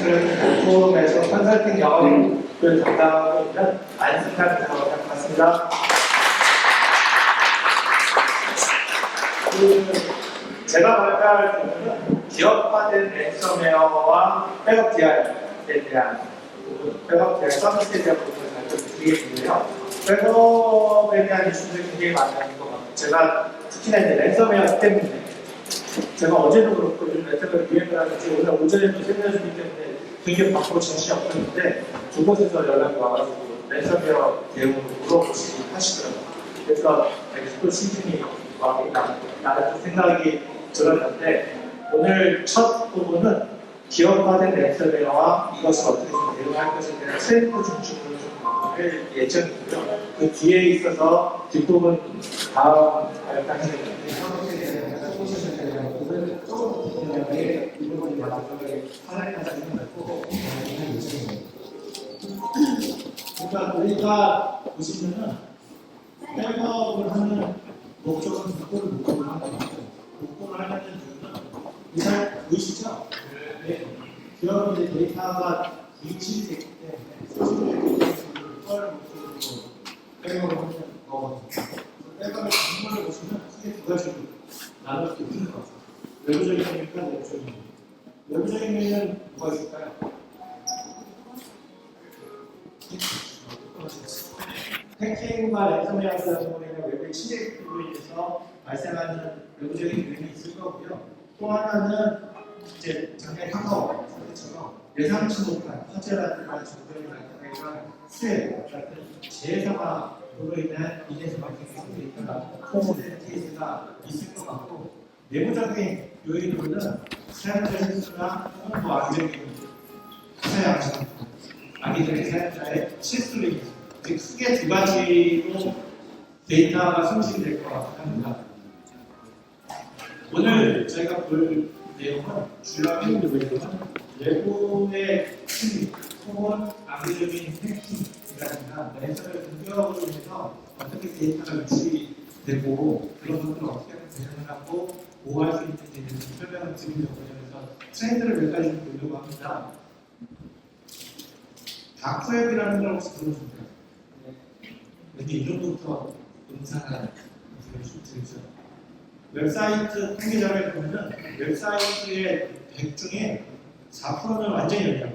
저는 포럼에서 컨설팅 영업을 담당하고 있는 안승찬 부사관을 봤습니다. 제가 발표할 부분은 기업화된 랜섬웨어와 백업 DR에 대한 부분, 백업 DR 서비스에 대한 부분을 발표드리겠는데요. 백업에 대한 이슈들이 굉장히 많은 것 같아요. 제가 특히나 이제 랜섬웨어 때문에 제가 어제도 그렇고 요즘 랜섬웨어 유행을 하는지 오늘 오전에도 세미나 주기 때문에 굉장히 바쁘고 정신이 없었는데 두 곳에서 연락이 와가지고 랜섬웨어 대응을 물어보시고 하시더라고요. 그래서 또 시즌이 와 있다 라는 생각이 들었는데 오늘 첫 부분은 기업화된 랜섬웨어와 이것을 어떻게 좀 대응할 것에 대한 트렌드 중심으로 좀 할 예정이고요. 그 뒤에 있어서 뒷부분 다음 발표하시는 상황에 대한 소개시에 대한 부분을 조금 디테일하게 이 부분이 마지막에 하나까지 말고 할 예정입니다. 그러니까 우리가 보시면은 백업을 하는 목적은 복구를 하는 거고 복구를 하는 이유는 잘 보이시죠? 네. 기업의 데이터가 불이치이 되기 때문에 소식을 그걸 목적으로 백업을 하는 거거든요. 백업의 정보를 보시면 크게 두 가지로 나눌 수 있는 것 같아요. 외부적인 면과 내부적인 면. 외부적인 면은 뭐가 있을까요? 해킹과 랜섬웨어 같은 경우에는 외부의 침해로 인해서 발생하는 외부적인 요인이 있을 거고요. 또 하나는 이제 작년 카카오 사태처럼 예상치 못한 화재라든가 정전이 나타나거나 수해 같은 재해사고로 인한 인해서 발생하는 데이터가 포함된 케이스가 있을 것 같고 내부적인 요인으로는 사용자 실수나 혹은 뭐 악의적인 사용 악의적인 사용자의 실수로 인해서 크게 두 가지로 데이터가 손실이 될 것 같습니다. 오늘 저희가 볼 내용은 주요한 내용은 외부의 침입 혹은 악의적인 해킹이라든가 랜섬웨어 공격으로 인해서 어떻게 데이터가 유출되고 그런 것들을 어떻게 대응을 하고 보호할 수 있는지에 대해서 설명을 드리려고 해서 트렌드를 몇 가지 좀 보려고 합니다. 다크웹이라는 걸 혹시 들어보셨나요? 근데 이 정도부터 음산한 들으죠. 웹사이트 통계자료를 보면 웹사이트의 100 중에 4%는 완전히 열려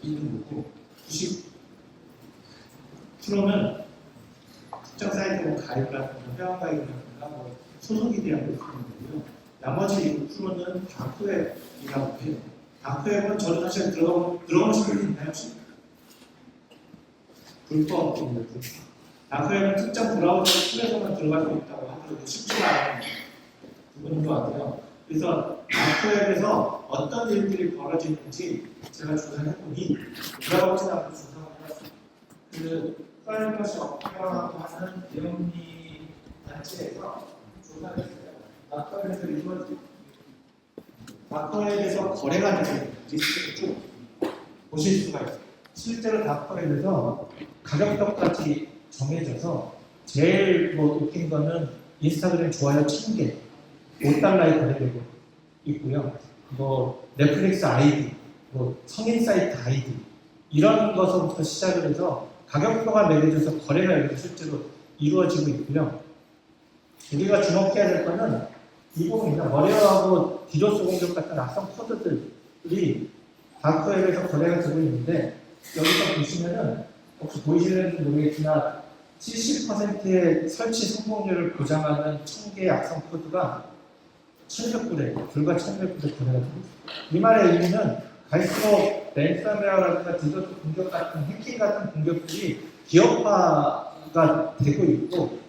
있는 거고 90%는 특정 사이트 뭐 가입이라든가 회원가입이라든가 뭐 소속이 되어 있는 거고요. 나머지 6%는 다크웹이라고 해요. 다크웹은 저는 사실 들어가본 적이 있나요? 혹시? 불법입니다. 다크웹은 특정 브라우저 툴에서만 들어갈 수 있다고 하더라도 쉽지가 않은 부분인 것 같아요. 그래서 다크웹에서 어떤 일들이 벌어지는지 제가 조사해보니 브라우저 앞에 조사를 해봤습니다. 그 프라이버시 업계라고 하는 대응리 단체에서 조사를 했어요. 다크웹에서 이루어진 다크웹에서 거래가 되는 리스트를 쭉 보실 수가 있어요. 실제로 다크웹에서 가격표까지 정해져서 제일 웃긴 거는 인스타그램 좋아요 1000개 5달러에 거래되고 있고요. 뭐 넷플릭스 아이디, 뭐 성인 사이트 아이디 이런 것부터 시작을 해서 가격표가 매겨져서 거래가 여기서 실제로 이루어지고 있고요. 우리가 주목해야 될 거는 이 부분입니다. 머리하고 디도스 공격 같은 악성 코드들이 다크웹에서 거래가 되고 있는데 여기서 보시면은 혹시 보이시는지 모르겠지만 70%의 설치 성공률을 보장하는 1000개의 악성 코드가 1600불에, 불과 1600불에 거래가 되고 있습니다. 이 말의 의미는 갈수록 랜섬웨어라든가 디도스 공격 같은 해킹 같은 공격들이 기업화가 되고 있고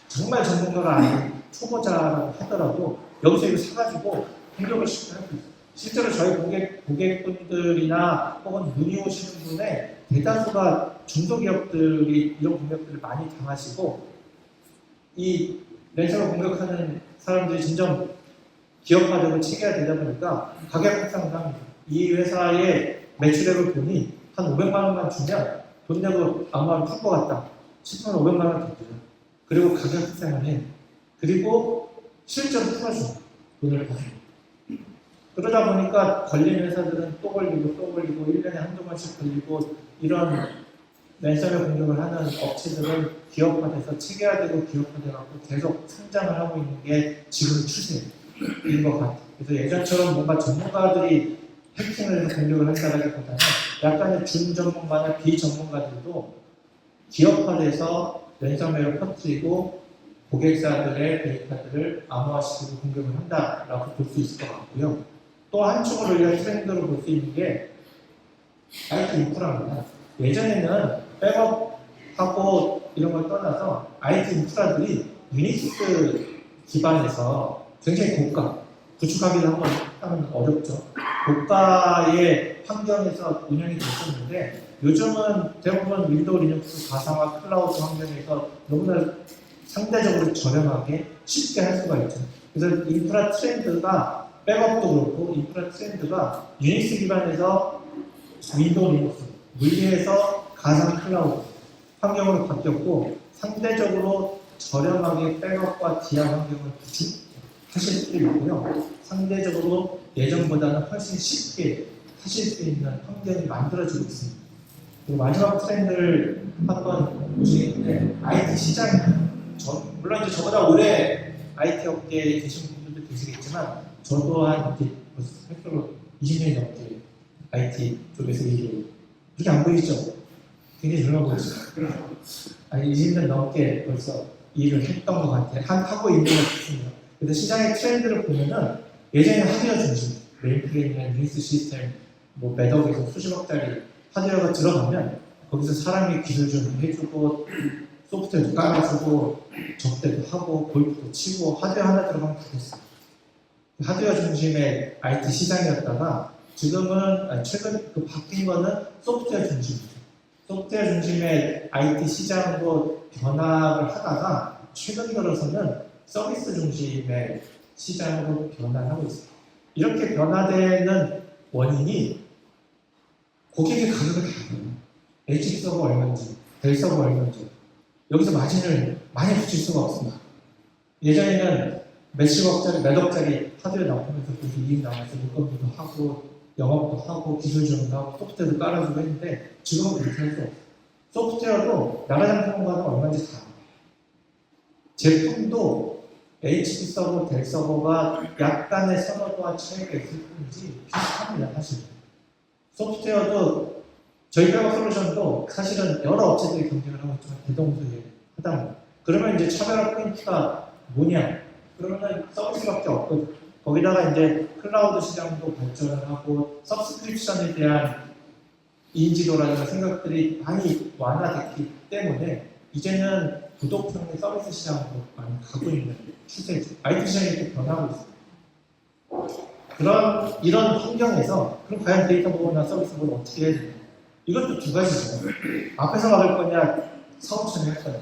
정말 전문가가 아닌 초보자라고 하더라도 여기서 이거 사가지고 공격을 쉽게 할 수 있어요. 실제로 저희 고객분들이나 혹은 문의 오시는 분의 대다수가 중소기업들이 이런 공격들을 많이 당하시고 이 랜섬웨어 공격하는 사람들이 점점 기업화되고 체계화되다 보니까 가격 상승을 합니다. 이 회사의 매출액을 보니 한 500만 원만 주면 돈 내고 아마 풀 것 같다 싶으면 500만 원 더 줘요. 그리고 가격 상승을 해요. 그리고 실제로 풀어줘요. 돈을 버요. 그러다 보니까 걸린 회사들은 또 걸리고 또 걸리고 1년에 한두 번씩 걸리고 이런 랜섬웨어 공격을 하는 업체들은 기업화돼서 체계화되고 기업화돼갖고 계속 성장을 하고 있는 게 지금 추세인 것 같아요. 그래서 예전처럼 뭔가 전문가들이 해킹을 해서 공격을 한다기보다는 약간의 준전문가나 비전문가들도 기업화돼서 랜섬웨어를 퍼뜨리고 고객사들의 데이터들을 암호화시키고 공격을 한다라고 볼 수 있을 것 같고요. 또 한쪽으로 우리가 트렌드로 볼 수 있는 게 IT 인프라입니다. 예전에는 백업하고 이런 걸 떠나서 IT 인프라들이 유닉스 기반에서 굉장히 고가, 구축하기도 한번 하면 어렵죠. 고가의 환경에서 운영이 됐었는데 요즘은 대부분 윈도우, 리눅스, 가상화, 클라우드 환경에서 너무나 상대적으로 저렴하게 쉽게 할 수가 있죠. 그래서 인프라 트렌드가 백업도 그렇고 인프라 트렌드가 유닉스 기반에서 윈도우, 리눅스, 물리에서 가상 클라우드 환경으로 바뀌었고 상대적으로 저렴하게 백업과 디아 환경을 구축하실 수 있고요. 상대적으로 예전보다는 훨씬 쉽게 하실 수 있는 환경이 만들어지고 있습니다. 그리고 마지막 트렌드를 한번 보시겠는데 IT 시장입니다. 물론 이제 저보다 오래 IT 업계에 계신 분들도 계시겠지만 저도 한 이제 벌써 20년이 넘게 IT 쪽에서 일을 그렇게 안 보이죠? 굉장히 젊어 보이죠? 아니 20년 넘게 벌써 일을 했던 것 같아요. 하고 있는 것 같습니다. 그래서 시장의 트렌드를 보면은 예전에 하드웨어 중심, 메인프레임이나 유닉스 시스템, 뭐 매덕에서 수십억짜리 하드웨어가 들어가면 거기서 사람이 기술 좀 해주고 소프트웨어도 깔아주고 접대도 하고 골프도 치고 하드웨어 하나 들어가면 다 됐어요. 하드웨어 중심의 IT 시장이었다가 지금은 최근 바뀐 거는 소프트웨어 중심이죠. 소프트웨어 중심의 IT 시장으로 변화를 하다가 최근 들어서는 서비스 중심의 시장으로 변화하고 있습니다. 이렇게 변화되는 원인이 고객의 가격을 다 알아요. HP 서버 얼마인지, 델 서버 얼마인지 여기서 마진을 많이 붙일 수가 없습니다. 예전에는 몇십억짜리, 몇 억짜리 하드웨어 나오면서 그 이익 나와서 물건도 하고 영업도 하고 기술 지원도 하고 소프트웨어도 깔아주고 했는데 지금은 그렇게 할 수 없어요. 소프트웨어도 나라장평가는 얼마인지 다 알아요. 제품도 HP 서버, 델 서버가 약간의 선호도와 차이가 있을 뿐이지 비슷합니다, 사실. 소프트웨어도 저희 백업 솔루션도 사실은 여러 업체들이 경쟁을 하고 있지만 대동소이에 하다 그러면 이제 차별화 포인트가 뭐냐? 그러면 서비스밖에 없거든요. 거기다가 이제 클라우드 시장도 발전을 하고 서브스크립션에 대한 인지도라든가 생각들이 많이 완화됐기 때문에 이제는 구독형의 서비스 시장으로 많이 가고 있는 추세죠. IT 시장이 이렇게 변하고 있습니다. 이런 환경에서 그럼 과연 데이터 보호나 서비스 보호를 어떻게 해야 되냐? 이것도 두 가지죠. 앞에서 막을 거냐, 사업체를 할 거냐.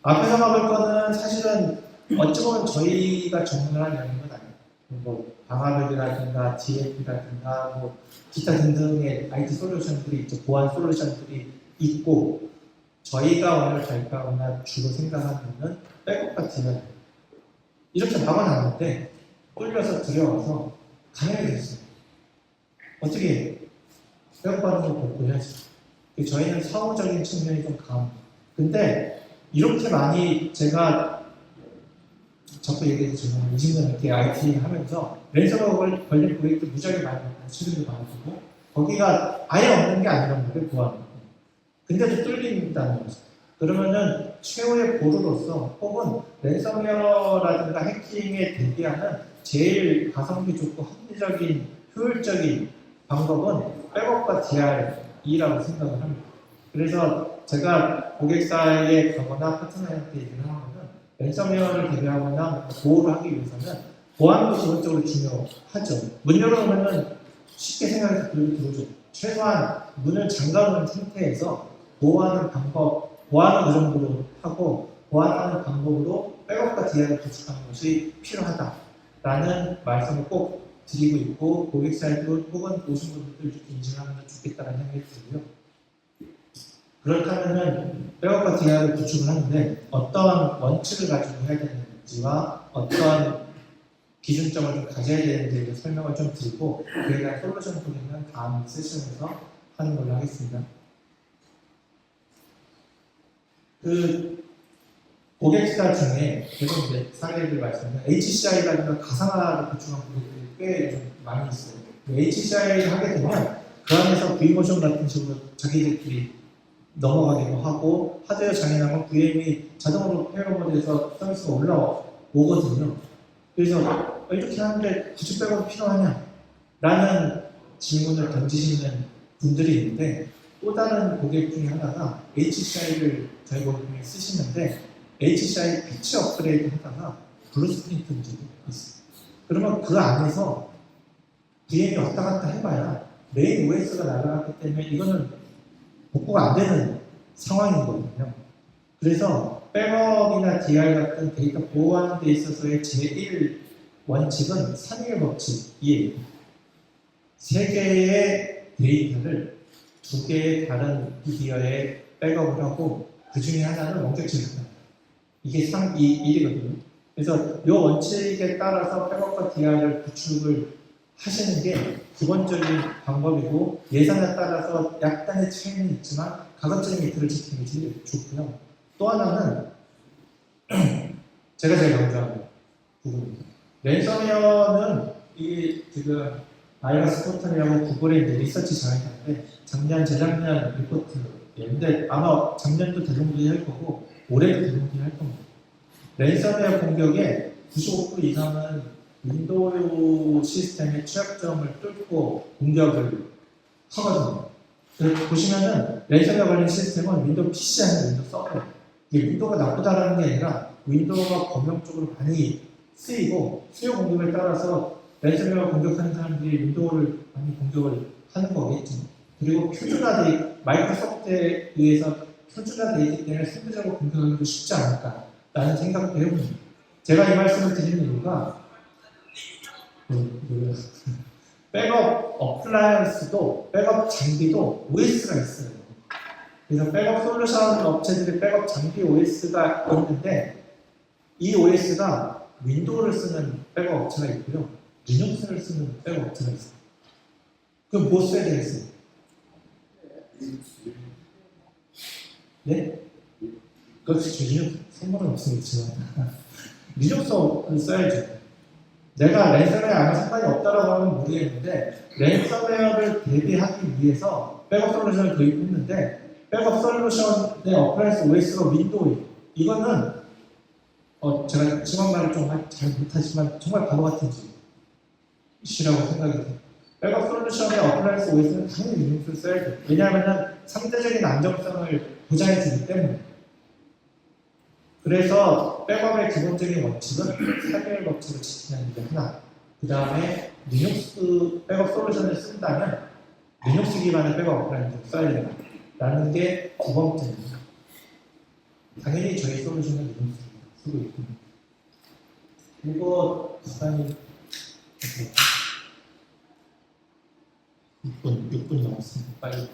앞에서 막을 거는 사실은 어찌 보면 저희가 전문을 한 영역은 아니에요. 뭐 방화벽이라든가 DLP라든가 뭐 기타 등등의 IT 솔루션들이 있죠. 보안 솔루션들이 있고 저희가 오늘 발표하거나 주로 생각하는 건 백업과 디아 이렇게 막아놨는데 뚫려서 들여와서 가능하게 됐어요. 어떻게 백업하는 걸 복구해야지. 저희는 사후적인 측면이 좀 강합니다. 근데 이렇게 많이 제가 자꾸 얘기했지만 20년 넘게 IT 하면서 랜섬웨어 걸린 프로젝트 무지하게 많이 받고 수준도 많이 주고 거기가 아예 없는 게 아니란 말이에요. 보안. 근데도 뚫린다는 거죠. 그러면은 최후의 보루로서 혹은 랜섬웨어라든가 해킹에 대비하는 제일 가성비 좋고 합리적인 효율적인 방법은 백업과 DR이라고 생각을 합니다. 그래서 제가 고객사에 가거나 파트너한테 얘기를 하면은 랜섬웨어를 대비하거나 보호를 하기 위해서는 보안도 기본적으로 중요하죠. 문 열어놓으면 쉽게 생각해서 들어오죠. 최소한 문을 잠가놓은 상태에서 보호하는 방법, 보안은 그 정도로 하고 보안하는 방법으로 백업과 DR을 구축하는 것이 필요하다라는 말씀을 꼭 드리고 있고 고객사에도 혹은 오신 분들도 이렇게 인식하면 좋겠다는 생각이 들고요. 그렇다면은 백업과 DR을 구축을 하는데 어떤 원칙을 가지고 해야 되는지와 어떤 기준점을 좀 가져야 되는데 설명을 좀 드리고 그에 대한 솔루션 소개는 다음 세션에서 하는 걸로 하겠습니다. 그 고객사 중에 계속 이제 사례를 말씀드리면 HCI라든가 가상화를 구축한 고객들이 꽤 좀 많이 있어요. HCI를 하게 되면 그 안에서 V모션 같은 식으로 자기들끼리 넘어가기도 하고 하드웨어 장애나면 VM이 자동으로 페어모드에서 서비스가 올라오거든요. 그래서 이렇게 하는데 굳이 백업이 필요하냐? 라는 질문을 던지시는 분들이 있는데 또 다른 고객 중에 하나가 HCI를 저희 고객님이 쓰시는데 HCI 패치 업그레이드 하다가 블루스프린트 문제도 있어요. 그러면 그 안에서 VM이 왔다 갔다 해봐야 메인 OS가 날아갔기 때문에 이거는 복구가 안 되는 상황이거든요. 그래서 백업이나 DR 같은 데이터 보호하는 데 있어서의 제1 원칙은 3일 법칙이에요. 3개의 데이터를 2개의 다른 미디어에 백업을 하고 그 중에 하나는 원격치를 한다. 이게 3-2-1이거든요. 그래서 이 원칙에 따라서 백업과 DR을 구축을 하시는 게 기본적인 방법이고 예산에 따라서 약간의 차이는 있지만 가급적인 밑을 지키는 게 제일 좋고요. 또 하나는 제가 제일 강조하는 부분입니다. 랜섬웨어는 이게 지금 바이러스 포털이라고 구글에 이제 리서치 자료인데 작년, 재작년 리포트인데 아마 작년도 대동분이 할 거고 올해도 대동분이 할 겁니다. 랜섬웨어 공격의 95% 이상은 윈도우 시스템의 취약점을 뚫고 공격을 하거든요. 보시면은 랜섬웨어 관련 시스템은 윈도우 PC 아니면 윈도우 서버예요. 이게 윈도우가 나쁘다라는 게 아니라 윈도우가 범용적으로 많이 쓰이고 수요 공격에 따라서 랜섬웨어 공격하는 사람들이 윈도우를 많이 공격을 하는 거겠죠. 그리고 표준화돼 마이크로소프트에 의해서 표준화되어 있기 때문에 상대적으로 공격하기도 쉽지 않을까라는 생각도 해봅니다. 제가 이 말씀을 드리는 이유가 백업 어플라이언스도 백업 장비도 OS가 있어요. 그래서 백업 솔루션 업체들이 백업 장비 OS가 있는데 이 OS가 윈도우를 쓰는 백업 업체가 있고요. 리눅스를 쓰는 백업 업체가 있어요. 그럼 뭐 써야 되겠어요? 네? 그렇죠. 리눅스 선물은 없으니까 리눅스를 써야죠. 내가 랜섬웨어 아마 상관이 없다라고 하면 모르겠는데 랜섬웨어를 대비하기 위해서 백업 솔루션을 도입했는데 백업 솔루션의 어플라이언스 OS가 윈도우예요. 이거는 제가 심한 말을 좀 잘 못하지만 정말 바보 같은 짓이라고 생각이 돼요. 백업 솔루션의 어플라이언스 OS는 당연히 리눅스를 써야 돼요. 왜냐하면 상대적인 안정성을 보장해주기 때문에. 그래서 백업의 기본적인 원칙은 3개월 법칙을 지키는 게 하나. 그 다음에 리눅스 백업 솔루션을 쓴다면 리눅스 기반의 백업 어플라이언스를 써야 된다. 라는 게 두 번째입니다. 당연히 저희 솔루션은 리눅스 쓰고 있습니다. 그리고 시간이 6분 남았습니다. 빨리.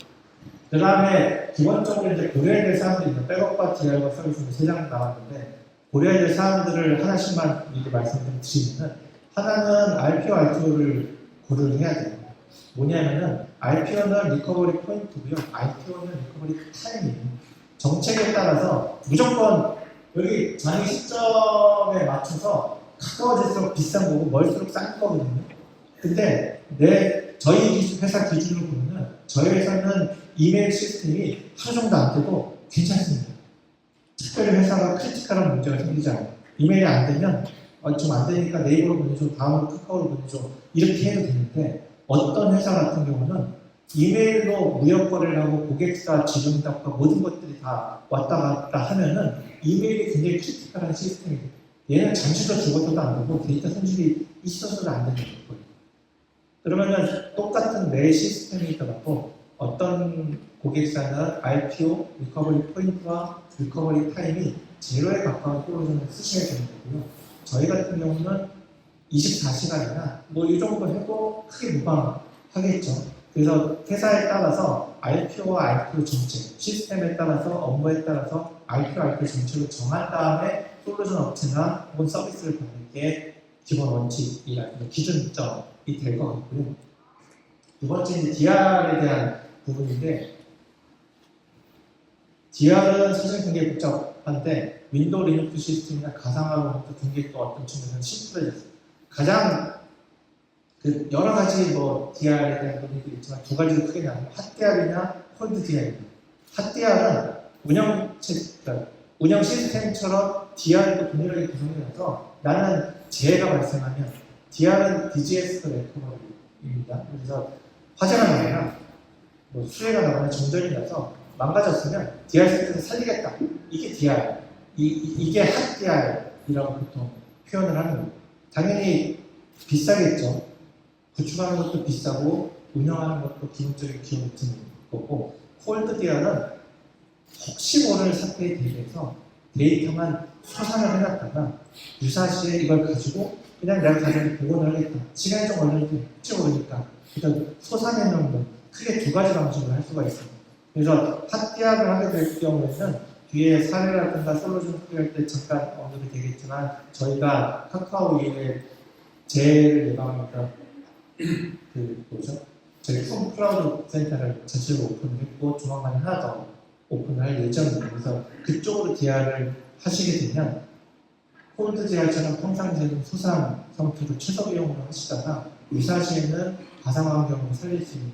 그 다음에 기본적으로 이제 고려해야 될 사항들이 있는 백업과 DR과 서비스는 3장 나왔는데 고려해야 될 사항들을 하나씩만 미리 말씀 좀 드리면 하나는 RPO, RTO를 고려를 해야 돼요. 뭐냐면은 RPO는 리커버리 포인트고요. RTO는 리커버리 타임이에요. 정책에 따라서 무조건 여기 장애 시점에 맞춰서 가까워질수록 비싼 거고 멀수록 싼 거거든요. 근데 저희 회사 기준으로 보면 저희 회사는 이메일 시스템이 하루 정도 안 돼도 괜찮습니다. 특별히 회사가 크리티컬한 문제가 생기지 않아요. 이메일이 안 되면 좀 안 되니까 네이버로 보내줘, 다음으로 카카오로 보내줘 이렇게 해도 되는데 어떤 회사 같은 경우는 이메일로 무역 거래를 하고 고객사 지정답과 모든 것들이 다 왔다 갔다 하면은 이메일이 굉장히 크리티컬한 시스템이에요. 얘는 잠시도 죽어서도 안 되고 데이터 손실이 있어서도 안 되는 거예요. 그러면은 똑같은 내 시스템이더라도 어떤 고객사는 RPO, 리커버리 포인트와 리커버리 타임이 제로에 가까운 솔루션을 쓰셔야 되는 거고요. 저희 같은 경우는 24시간이나 뭐 이 정도 해도 크게 무방하겠죠. 그래서 회사에 따라서 RPO와 RPO 정책, 시스템에 따라서 업무에 따라서 RPO, RPO 정책을 정한 다음에 솔루션 업체나 혹은 서비스를 받는 게 기본 원칙이라는 기준점이 될 것 같고요. 두 번째는 DR에 대한 부분인데, DR은 사실 굉장히 복잡한데 윈도우 리눅스 시스템이나 가상화로부터 굉장히 또 어떤 측면에서 심플해졌어요. 가장 여러 가지 DR에 대한 부분이 있지만 두 가지로 크게 나누면 핫DR이나 콜드DR입니다. 핫DR은 운영 시스템처럼 DR도 동일하게 구성이 돼서 나는 재해가 발생하면 DR은 DGS 레커버리입니다. 그래서 화재가 나거나 수해가 나거나 정전이 나서 망가졌으면 DR 세트를 살리겠다. 이게 DR. 이게 핫DR이라고 보통 표현을 하는 거예요. 당연히 비싸겠죠. 구축하는 것도 비싸고 운영하는 것도 기본적인 기업이 드는 거고, 콜드 DR은 혹시 모를 사태에 대비해서 데이터만 소산을 해놨다가 유사시에 이걸 가지고 그냥 내가 가지고 복원을 하겠다. 시간이 좀 걸리는데 혹시 모르니까 일단 소산해놓는 건 크게 두 가지 방식으로 할 수가 있습니다. 그래서 핫DR을 하게 될 경우에는 뒤에 사례라든가 솔루션 풀이할 때 잠깐 언급이 되겠지만 저희가 카카오 이후에 재해를 예방하니까 저희 품 클라우드 센터를 전체로 오픈을 했고 조만간 하나 더 오픈할 예정입니다. 그래서 그쪽으로 DR을 하시게 되면 콜드 DR처럼 평상시에는 소상 형태로 최소 비용으로 하시다가 유사시에는 가상화 환경으로 살릴 수 있는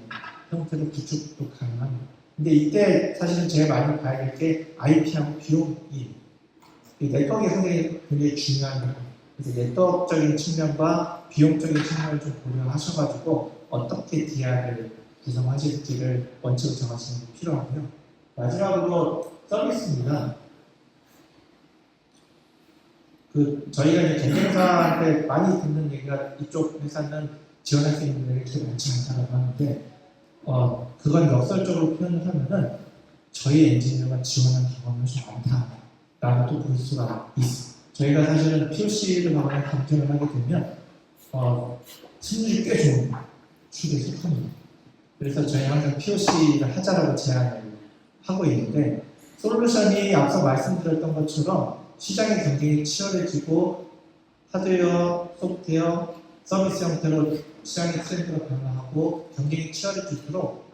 형태로 구축도 가능합니다. 근데 이때 사실은 제일 많이 봐야 될 게 IP하고 비용이 네트워크의 상당히 굉장히 중요한 거예요. 그래서 네트워크적인 측면과 비용적인 측면을 좀 고려하셔가지고 어떻게 DR을 구성하실지를 원칙을 정하시는 게 필요하고요. 마지막으로 서비스입니다. 저희가 이제 경쟁사한테 많이 듣는 얘기가 이쪽 회사는 지원할 수 있는 일이 그렇게 많지 않다고 하는데 그건 역설적으로 표현을 하면은 저희 엔지니어가 지원한 경험이 훨씬 많다라고 볼 수가 있어요. 저희가 사실은 POC를 하거나 경쟁을 하게 되면 승률이 꽤 좋은 축에 속합니다. 그래서 저희 항상 POC를 하자라고 제안을 하고 있는데 솔루션이 앞서 말씀드렸던 것처럼 시장의 경쟁이 치열해지고 하드웨어, 소프트웨어, 서비스 형태로 시장의 트렌드가 변화하고 경쟁이 치열해질수록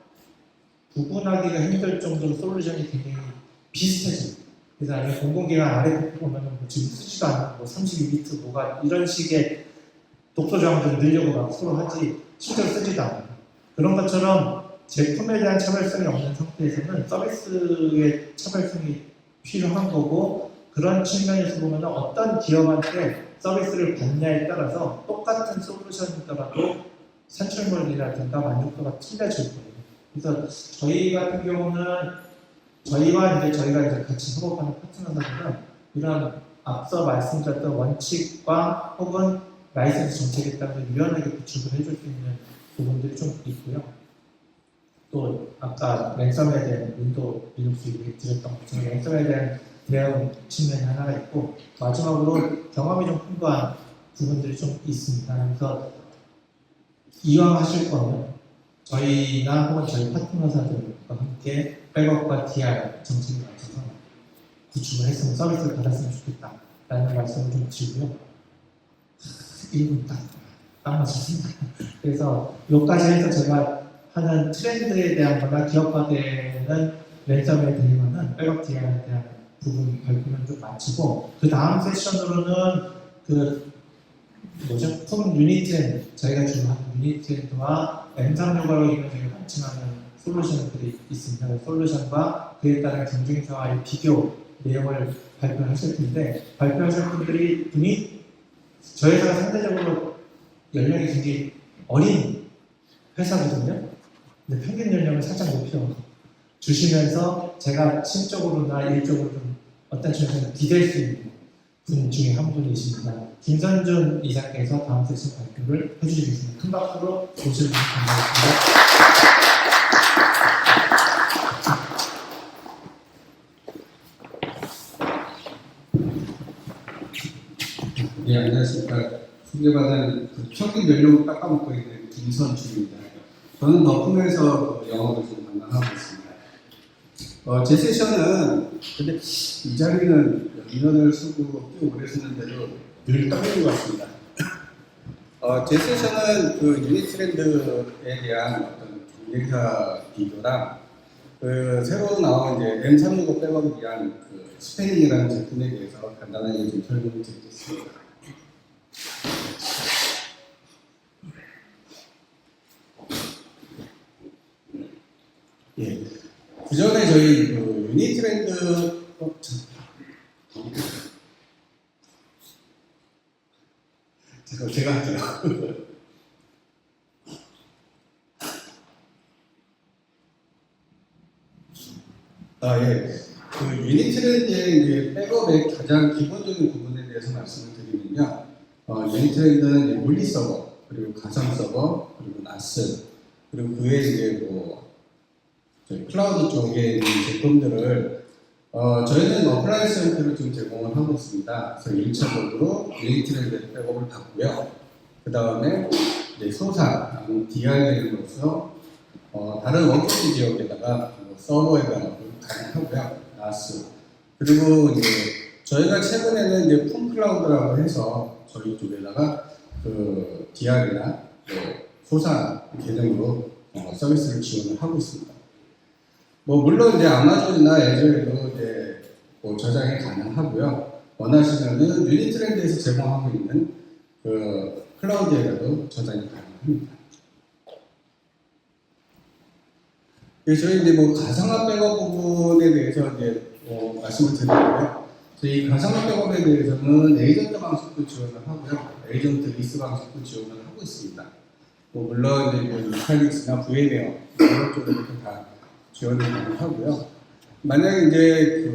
구분하기가 힘들 정도로 솔루션이 굉장히 비슷해집니다. 그래서 아니면 공공기관 아래 보면 지금 쓰지도 않는 32비트 뭐가 이런 식의 독소 저항들을 늘려고 막 서로 하지 실제로 쓰지도 않아요. 그런 것처럼 제품에 대한 차별성이 없는 상태에서는 서비스의 차별성이 필요한 거고 그런 측면에서 보면 어떤 기업한테 서비스를 받냐에 따라서 똑같은 솔루션이더라도 산출물이라든가 만족도가 틀려질 거예요. 그래서 저희 같은 경우는 저희가 이제 같이 협업하는 파트너사들은 이런 앞서 말씀드렸던 원칙과 혹은 라이센스 정책에 따라서 유연하게 구축을 해줄 수 있는 부분들이 좀 있고요. 또 아까 랜섬에 대한 윈도우 리눅스 얘기 드렸던 것처럼 랜섬에 대한 대응 측면이 하나가 있고 마지막으로 경험이 좀 풍부한 부분들이 좀 있습니다. 그래서 이왕 하실 거면 저희나 혹은 저희 파트너사들과 함께 백업과 DR 정책에 맞춰서 구축을 했으면 서비스를 받았으면 좋겠다라는 말씀을 좀 드리고요. 1분 딱 맞췄습니다. 그래서 여기까지 해서 제가 하는 트렌드에 대한 거나 기업화되는 랜섬에 대한 백업 DR에 대한 부분 발표는 좀 마치고 그 다음 세션으로는 품 유니트엔드 저희가 주문하는 유니트엔드와 M365로 이루어지는 런칭하는 솔루션들이 있습니다. 솔루션과 그에 따른 경쟁사와의 비교 내용을 발표하실 텐데 발표하실 분들이 저희 회사가 상대적으로 연령이 굉장히 어린 회사거든요. 근데 평균 연령을 살짝 높여 주시면서 제가 심적으로나 일적으로 좀 어떤 측면에서 기댈 수 있는 분 중에 한 분이십니다. 김선준 이사께서 다음 세션 발표를 해주시겠습니다. 큰 박수로 모셔주시면 감사하겠습니다. 네, 안녕하십니까. 소개받은 평균 연령을 깎아먹고 있는 김선준입니다. 저는 덕분에서 영업을 좀 담당하고 있습니다. 제 세션은 근데 이 자리는 인원을 쓰고 꽤 오래 쓰는데도 늘 떨리는 것 같습니다. 제 세션은 그 유니트랜드에 대한 어떤 경쟁사 비교랑 그 새로 나온 이제 M365 백업을 위한 그 스패닝이라는 제품에 대해서 간단하게 좀 설명을 드리겠습니다. 예. 그 전에 저희 그 유니트랜드 제가 할게요. 예. 그 유니트랜드의 이제 백업의 가장 기본적인 부분에 대해서 말씀을 드리면요. 유니트랜드는 이제 물리 서버, 그리고 가상 서버, 그리고 나스, 그리고 그외 이제 뭐 저희 클라우드 쪽에 있는 제품들을 저희는 어플라이언스 형태로 지금 제공을 하고 있습니다. 그래서 1차적으로 유니트랜드 백업을 받고요. 그 다음에 이제 소사, DRL으로서 다른 원격지 지역에다가 서버에다가 가능하고요. 나스. 그리고 이제 저희가 최근에는 이제 품클라우드라고 해서 저희 쪽에다가 그 DR이나 소사 개념으로 서비스를 지원을 하고 있습니다. 뭐 물론 이제 아마존이나 애저에도 이제 뭐 저장이 가능하고요. 원하시면은 유니트랜드에서 제공하고 있는 그 클라우드에도 저장이 가능합니다. 그래서 저희 이제 뭐 가상화 백업 부분에 대해서 이제 말씀을 드리고요. 저희 가상화 백업에 대해서는 에이전트 방식도 지원을 하고요. 에이전트 리스 방식도 지원을 하고 있습니다. 뭐 물론 이제 뭐 유칼릭스나 VM웨어 이런 쪽으로 다 지원을 가능하고요. 만약에 이제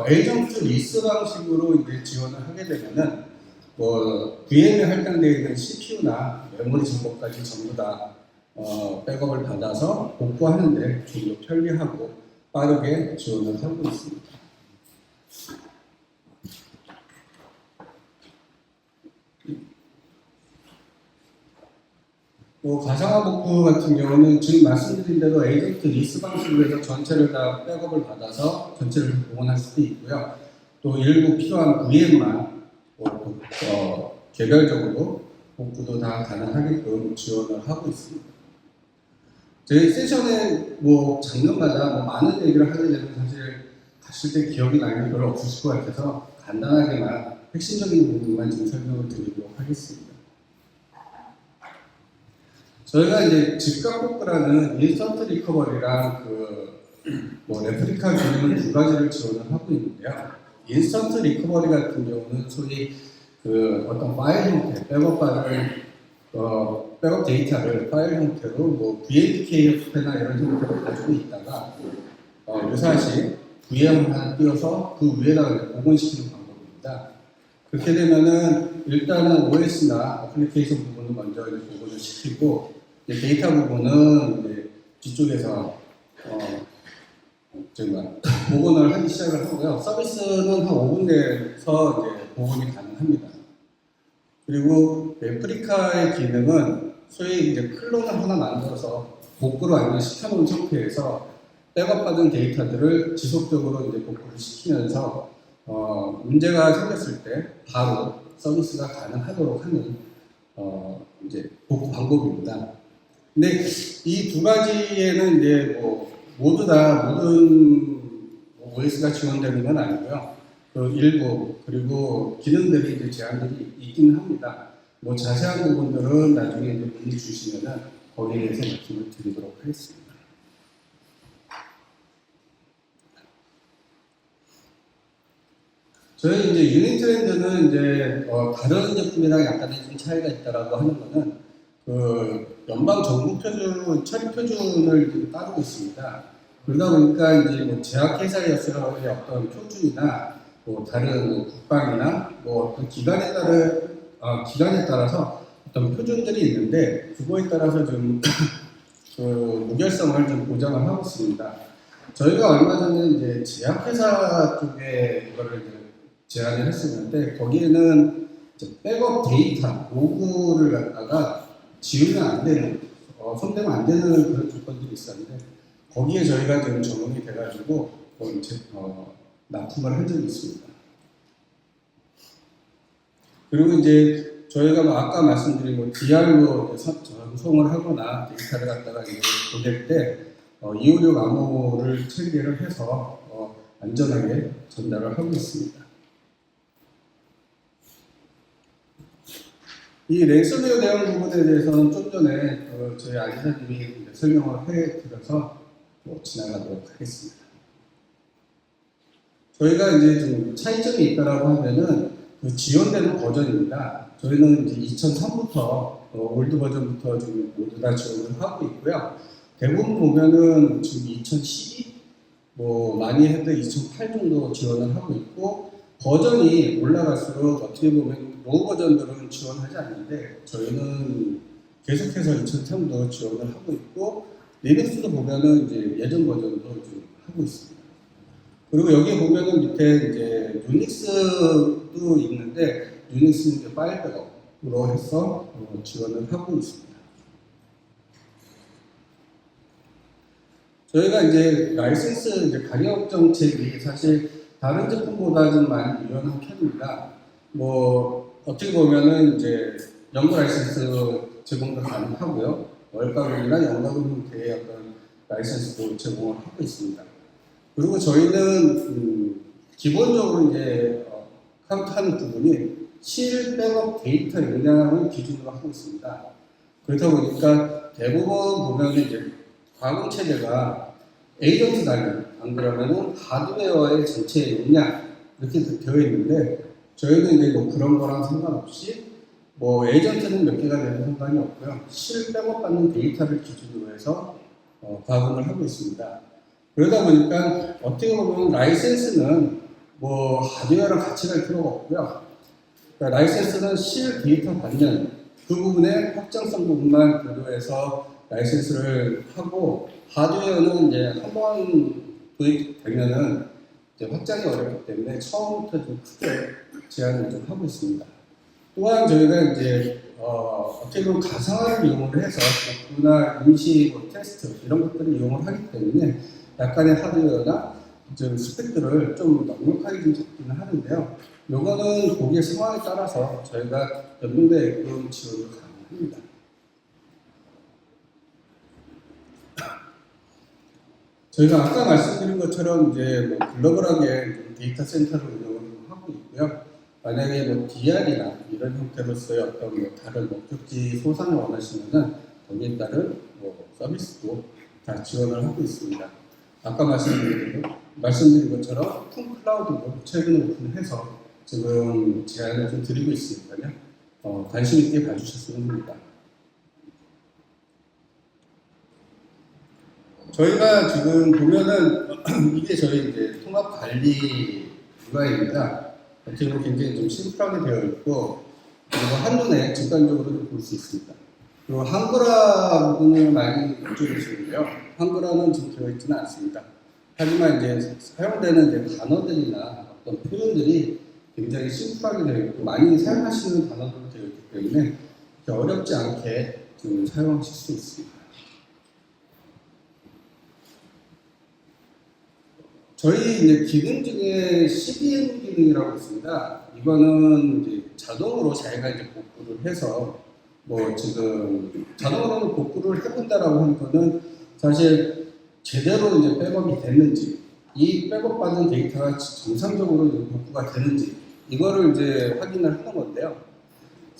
에이전트 리스 방식으로 이제 지원을 하게 되면은 뭐 VM에 할당되어 있는 CPU나 메모리 정보까지 전부 다 백업을 받아서 복구하는데 좀 더 편리하고 빠르게 지원을 하고 있습니다. 가상화 복구 같은 경우는 지금 말씀드린 대로 에이전트 리스 방식으로 해서 전체를 다 백업을 받아서 전체를 복원할 수도 있고요. 또 일부 필요한 VM만 개별적으로 복구도 다 가능하게끔 지원을 하고 있습니다. 저희 세션에 뭐 장면마다 뭐 많은 얘기를 하게 되면 사실 가실 때 기억이 나는 게 별로 없으실 것 같아서 간단하게만 핵심적인 부분만 좀 설명을 드리도록 하겠습니다. 저희가 이제 즉각 복구라는 인스턴트 리커버리랑 뭐 레플리카 기능을 두 가지를 지원을 하고 있는데요. 인스턴트 리커버리 같은 경우는 소위 어떤 파일 형태, 백업 데이터를 파일 형태로 뭐 VMDK나 이런 형태로 가지고 있다가 유사시 VM 하나 띄워서 그 위에다가 복원시키는 방법입니다. 그렇게 되면은 일단은 OS나 애플리케이션 부분을 먼저 이제 복원을 시키고 이제 데이터 부분은 이제 뒤쪽에서 복원을 하기 시작을 하고요. 서비스는 한 5분 내에서 이제 복원이 가능합니다. 그리고 레플리카의 기능은 소위 이제 클론을 하나 만들어서 복구를 완전히 시켜놓은 상태에서 백업받은 데이터들을 지속적으로 이제 복구를 시키면서 문제가 생겼을 때 바로 서비스가 가능하도록 하는 이제 복구 방법입니다. 근데 이 두 가지에는 이제 뭐 모두 다 모든 OS가 지원되는 건 아니고요. 일부 그리고 기능들이 이제 제한들이 있긴 합니다. 뭐 자세한 부분들은 나중에 이제 문의 주시면은 거기에 대해서 말씀을 드리도록 하겠습니다. 저희 이제 유니트랜드는 이제 다른 제품이랑 약간의 좀 차이가 있다라고 하는 거는 연방 정부 표준 처리 표준을 따르고 있습니다. 그러다 보니까 이제 뭐 제약회사에서의 어떤 표준이나 뭐 다른 뭐 국방이나 뭐 어떤 기관에 따라서 어떤 표준들이 있는데 그거에 따라서 좀 무결성을 좀 보장을 하고 있습니다. 저희가 얼마 전에 이제 제약회사 쪽에 이거를 이제 제안을 했었는데 거기에는 백업 데이터 로그를 갖다가 지우면 안 되는 손대면 안 되는 그런 조건들이 있었는데 거기에 저희가 지금 적용이 돼가지고 납품을 한 적이 있습니다. 그리고 이제 저희가 뭐 아까 말씀드린 뭐 DR로 전송을 하거나 데이터를 갖다가 이제 보낼 때 256 암호를 체계를 해서 안전하게 전달을 하고 있습니다. 이 랜섬웨어 대응 부분에 대해서는 좀 전에 저희 안지사님이 설명을 해드려서 지나가도록 하겠습니다. 저희가 이제 좀 차이점이 있다라고 하면은 그 지원되는 버전입니다. 저희는 이제 2003부터 올드 버전부터 지금 모두 다 지원을 하고 있고요. 대부분 보면은 지금 2012, 뭐 많이 해도 2008 정도 지원을 하고 있고, 버전이 올라갈수록 어떻게 보면 로우 버전들은 지원하지 않는데 저희는 계속해서 2003도 지원을 하고 있고, 리눅스도 보면은 이제 예전 버전도 좀 하고 있습니다. 그리고 여기 보면은 밑에 이제 유닉스도 있는데 유닉스는 이제 파일 백업으로 해서 지원을 하고 있습니다. 저희가 이제 라이센스 이제 가격 정책이 사실 다른 제품보다 좀 많이 유연한 편입니다. 뭐 어떻게 보면은 이제 연구 라이센스 제공도 가능하고요. 월가금이나 연가금 형태의 어떤 라이센스도 제공을 하고 있습니다. 그리고 저희는 기본적으로 이제 카운트하는 부분이 실 백업 데이터 용량을 기준으로 하고 있습니다. 그렇다 보니까 대부분 보면 이제 가공 체제가 에이전트 단위, 안 그러면은 하드웨어의 전체 용량 이렇게 되어 있는데 저희는 이제 뭐 그런 거랑 상관없이 뭐 에이전트는 몇 개가 되는 상관이 없고요. 실 백업 받는 데이터를 기준으로 해서 가공을 하고 있습니다. 그러다 보니까 어떻게 보면 라이센스는 뭐 하드웨어랑 같이 갈 필요가 없고요. 그러니까 라이센스는 실 데이터 받는 그 부분의 확장성 부분만 고려해서 라이센스를 하고, 하드웨어는 이제 한번 도입되면은 이제 확장이 어렵기 때문에 처음부터 좀 크게 제한을 좀 하고 있습니다. 또한 저희가 이제 어떻게 보면 가상화를 이용을 해서 복구나 임시 뭐 테스트 이런 것들을 이용을 하기 때문에 약간의 하드웨어나 좀 스펙들을 좀 넉넉하게 좀 잡기는 하는데요. 요거는 고객 상황에 따라서 저희가 연동대금 지원을 가능합니다. 저희가 아까 말씀드린 것처럼 이제 뭐 글로벌하게 데이터 센터를 운영을 하고 있고요. 만약에 뭐 DR이나 이런 형태로서의 어떤 뭐 다른 목적지 소상을 원하시면은 거기에 따른 뭐 서비스도 다 지원을 하고 있습니다. 아까 말씀드린 것처럼 품 클라우드도 최근에 오픈해서 지금 제안을 좀 드리고 있으니까요. 관심 있게 봐주셨으면 합니다. 저희가 지금 보면은 이게 저희 이제 통합 관리 UI 입니다. 어떻게 보면 굉장히 좀 심플하게 되어 있고, 그리고 한눈에 직관적으로 볼 수 있습니다. 그리고 한글화 부분을 많이 여쭤보시는데요. 한글화는 지금 되어 있지는 않습니다. 하지만 이제 사용되는 이제 단어들이나 어떤 표현들이 굉장히 심플하게 되어 있고 많이 사용하시는 단어들로 되어 있기 때문에 어렵지 않게 좀 사용하실 수 있습니다. 저희 이제 기능 중에 CDN 기능이라고 있습니다. 이거는 이제 자동으로 자기가 이제 복구를 해서 뭐 지금 자동으로 복구를 해본다라고 하는 거는 사실 제대로 이제 백업이 됐는지, 이 백업 받은 데이터가 정상적으로 복구가 되는지 이거를 이제 확인을 하는 건데요.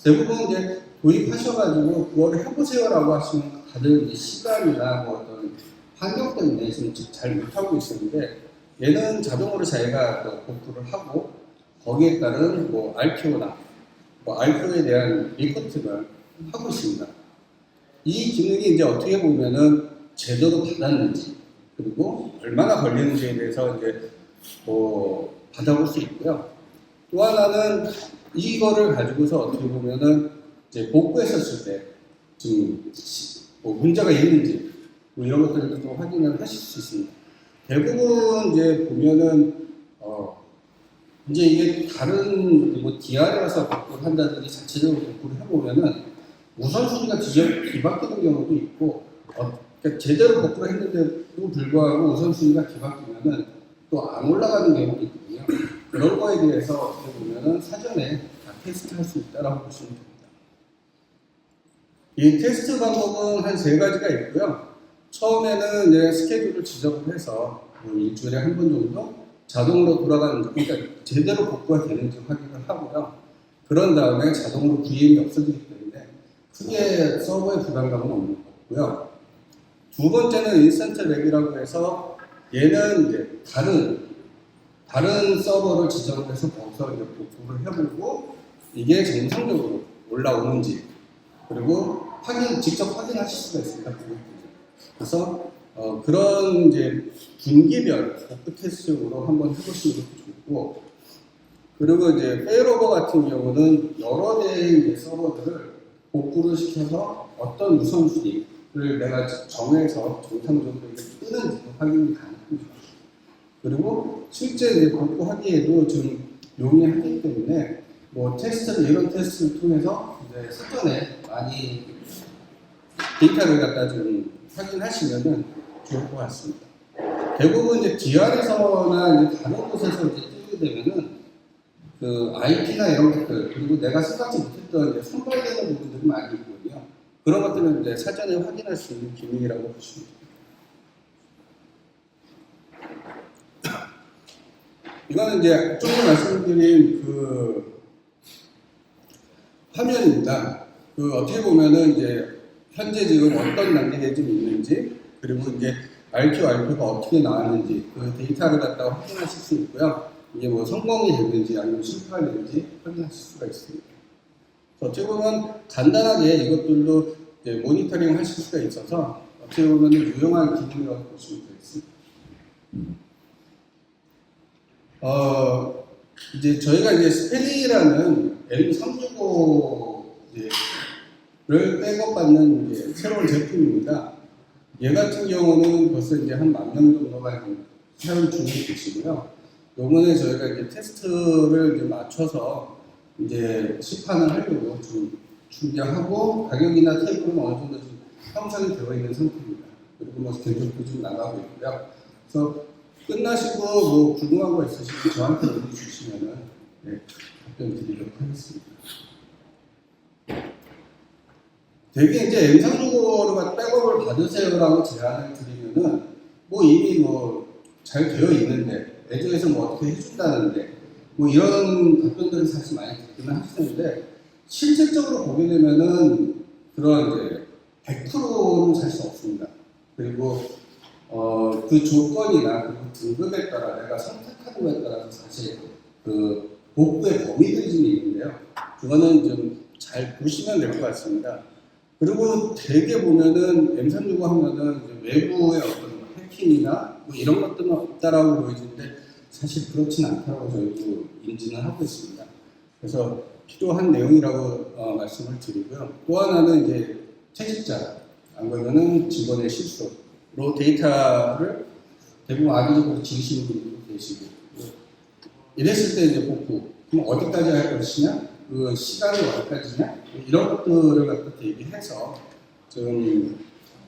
대부분 이제 도입하셔가지고 그거를 해보세요라고 하시면 다들 시간이나 뭐 어떤 환경 때문에 지금 잘 못하고 있었는데, 얘는 자동으로 자기가 복구를 하고 거기에 따른 뭐 RPO나 뭐 RPO에 대한 리포팅을 하고 있습니다. 이 기능이 이제 어떻게 보면은 제대로 받았는지 그리고 얼마나 걸리는지에 대해서 이제 뭐 받아볼 수 있고요. 또 하나는 이거를 가지고서 어떻게 보면은 이제 복구했었을 때 지금 뭐 문제가 있는지 뭐 이런 것들을 좀 확인을 하실 수 있습니다. 대부분 이제 보면은 이제 이게 다른 뭐 DR에서 복구를 한다든지 자체적으로 복구를 해보면은 우선순위가 뒤바뀌는 경우도 있고, 그러니까 제대로 복구를 했는데도 불구하고 우선순위가 뒤바뀌면은 또 안 올라가는 경우도 있거든요. 그런 거에 대해서 어떻게 보면은 사전에 다 테스트할 수 있다라고 보시면 됩니다. 이 테스트 방법은 한 3가지가 있고요. 처음에는 이제 스케줄을 지정을 해서 뭐 일주일에 한 번 정도 자동으로 돌아가는지, 그러니까 제대로 복구가 되는지 확인을 하고요. 그런 다음에 자동으로 VM이 없어지기 때문에 크게 서버에 부담감은 없는 거고요. 두 번째는 인스턴트 랩이라고 해서 얘는 이제 다른 서버를 지정을 해서 거기서 이제 복구를 해보고 이게 정상적으로 올라오는지 그리고 직접 확인하실 수가 있습니다. 그래서 그런 이제 분기별 복구 테스트로 한번 해보시는 것도 좋고, 그리고 이제 페일오버 같은 경우는 여러 대의 이제 서버들을 복구를 시켜서 어떤 우선순위를 내가 정해서 정상적으로 뜨는지 확인이 가능합니다. 그리고 실제 이제 복구하기에도 좀 용이하기 때문에 뭐 이런 테스트를 통해서 이제 사전에 많이 데이터를 갖다 좀 확인하시면은 좋을 것 같습니다. 대부분 이제 DR에서나 이제 다른 곳에서 이제 뜨게 되면은 그 IP나 이런 것들, 그리고 내가 생각지 못했던 이제 선발되는 부분들이 많이 있거든요. 그런 것들은 이제 사전에 확인할 수 있는 기능이라고 보시면 됩니다. 이거는 이제 조금 말씀드린 그 화면입니다. 그 어떻게 보면은 이제 현재 지금 어떤 단계에 좀 있는지, 그리고 이제 RQ, RP가 어떻게 나왔는지 그 데이터를 갖다가 확인하실 수 있고요. 이게 뭐 성공이 됐는지 아니면 실패가 됐는지 확인하실 수가 있습니다. 어떻게 보면 간단하게 이것들도 이제 모니터링 하실 수가 있어서 어떻게 보면 유용한 기능이라고 보시면 되겠습니다. 이제 저희가 이제 스펠리라는 M365를 백업받는 이제 새로운 제품입니다. 얘 같은 경우는 벌써 이제 한 10,000명 정도가 사용 중에 계시고요. 요번에 저희가 이제 테스트를 이제 맞춰서 이제 시판을 하려고 좀 준비하고, 가격이나 테이블은 어느 정도 좀 형성이 되어 있는 상태입니다. 그리고 뭐 견적도 좀 나가고 있고요. 그래서 끝나시고 뭐 궁금한 거 있으시면 저한테 문의 주시면은 답변 드리도록 하겠습니다. 되게 이제 M365로 백업을 받으세요라고 제안을 드리면은 뭐 이미 뭐 잘 되어 있는데 애저에서 뭐 어떻게 해준다는데 뭐 이런 답변들을 사실 많이 듣기는 하시는데, 실질적으로 보게 되면은 그런 이제 100%는 살 수 없습니다. 그리고 그 조건이나 그 등급에 따라 내가 선택하는 거에 따라서 사실 그 복구의 범위들이 좀 있는데요. 그거는 좀 잘 보시면 될 것 같습니다. 그리고 되게 보면은 M365 하면은 외부의 어떤 해킹이나 뭐 이런 것들은 없다라고 보여지는데 사실 그렇진 않다고 저희도 인지는 하고 있습니다. 그래서 필요한 내용이라고 말씀을 드리고요. 또 하나는 이제 퇴직자, 안 그러면은 직원의 실수로 데이터를 대부분 악의적으로 지우시는 분들도 계시고, 이랬을 때 이제 복구, 그럼 어디까지 할 것이냐, 그 시간이 어디까지냐, 이런 것들을 갖다 대비해서 좀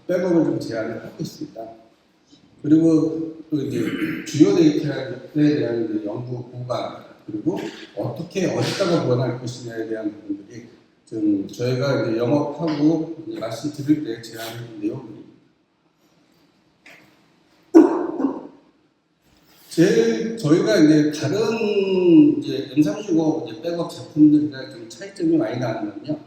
백업을 좀 제안을 하고 있습니다. 그리고 또 이제 주요 데이터에 대한 이제 연구 보관, 그리고 어떻게 어디다가 보관할 것이냐에 대한 부분들이 좀 저희가 이제 영업하고 이제 말씀드릴 때 제안하는 내용입니다. 저희가 이제 다른 이제 M365 이제 백업 제품들과 좀 차이점이 많이 나는군요.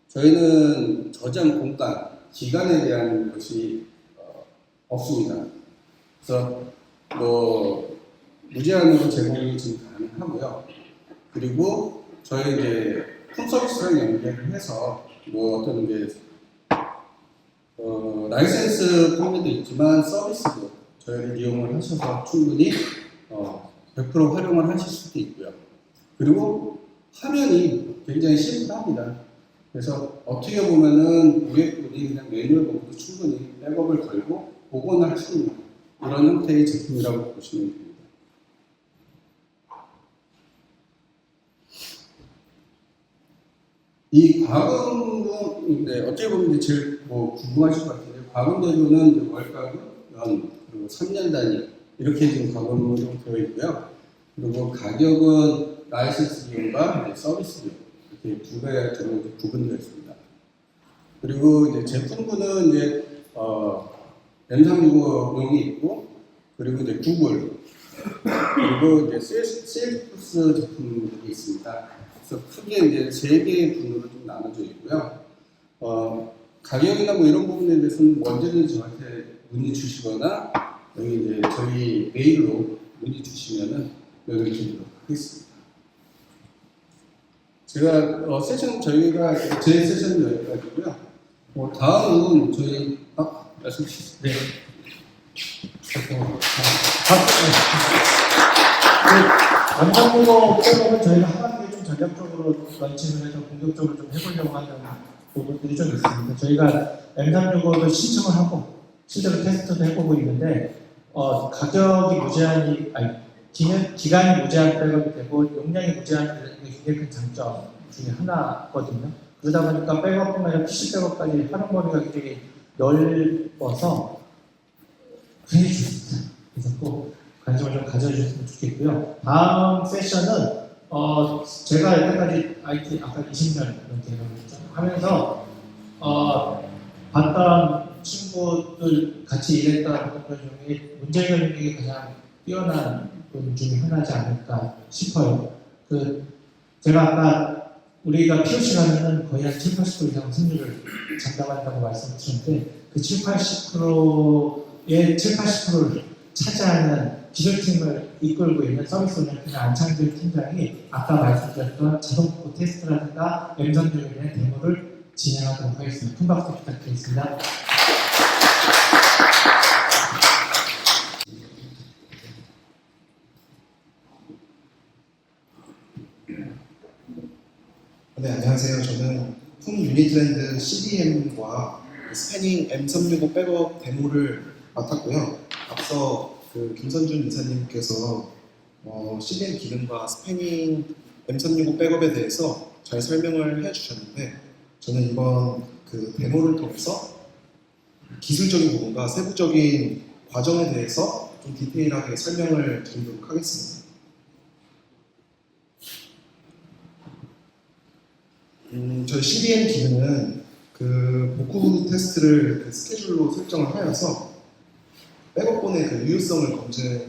저희는 저장 공간, 기간에 대한 것이 없습니다. 그래서 뭐 무제한으로 제공이 좀 가능하고요. 그리고 저희 이제 콘서비스랑 연계를 해서 뭐 어떤 이제 라이센스 판매도 있지만 서비스도 저희를 이용을 하셔서 충분히 100% 활용을 하실 수도 있고요. 그리고 화면이 굉장히 심플합니다. 그래서 어떻게 보면은 고객분이 그냥 매뉴얼 보고도 충분히 백업을 걸고 복원할 수 있는 이런 형태의 제품이라고 보시면 됩니다. 이 과금, 네, 어떻게 보면 이제 제일 뭐 궁금하실 것 같은데, 과금 대표는 월가금, 연, 그리고 3년 단위, 이렇게 지금 과금으로 되어 있고요. 그리고 가격은 라이센스 비용과 서비스 비용, 이렇게 두 가지로 구분되어 있습니다. 그리고 이제 제품군은 이제 M365용이 있고, 그리고 이제 구글, 그리고 이제 세일즈포스 제품이 있습니다. 그래서 크게 이제 세 개의 분으로 좀 나눠져 있고요. 가격이나 뭐 이런 부분에 대해서는 언제든지 저한테 문의 주시거나 여기 이제 저희 메일로 문의 주시면은 연락 드리도록 하겠습니다. 제가 세션 저희가 제 세션은 여기까지고요. 다음은 저희 말씀 주시죠. 네. 원장님과 백업은 저희가 하반기에 좀 전략적으로 런칭을 해서 공격적으로 좀 해보려고 하는 부분들이 좀 있습니다. 저희가 M365를 신청을 하고 실제로 테스트도 해보고 있는데 가격이 무제한이 기간이 무제한 백업이 되고 용량이 무제한이 되는 게 굉장히 큰 장점 중에 하나거든요. 그러다 보니까 백업뿐만 아니라 PC 백업까지 하는 거리가 굉장히 넓어서 굉장히 좋습니다. 그래서 꼭 관심을 좀 가져주셨으면 좋겠고요. 다음 세션은 제가 여태까지 IT 아까 20년 이렇게 하면서 봤던 친구들 같이 일했던 분들 중에 문제 해결력이 가장 뛰어난 분 중에 하나지 않을까 싶어요. 제가 아까 우리가 POC 하면은 거의 한 7, 80% 이상 승률을 장담한다고 말씀드렸는데 그 7, 80%의 7, 80%를 차지하는 기술팀을 이끌고 있는 서비스 운영팀의 안창길 팀장이 아까 말씀드렸던 자동폭 테스트라든가 M365에 대한 데모를 진행하도록 하겠습니다. 큰 박수 부탁드리겠습니다. 네, 안녕하세요. 저는 품 유니트랜드 CDM과 스패닝 M365 백업 데모를 맡았고요. 앞서 김선준 이사님께서 CDM 기능과 스패닝 M365 백업에 대해서 잘 설명을 해주셨는데, 저는 이번 데모를 통해서 기술적인 부분과 세부적인 과정에 대해서 좀 디테일하게 설명을 드리도록 하겠습니다. 저희 CDM 기능은 복구 테스트를 스케줄로 설정을 하여서 백업본의 유효성을 검증을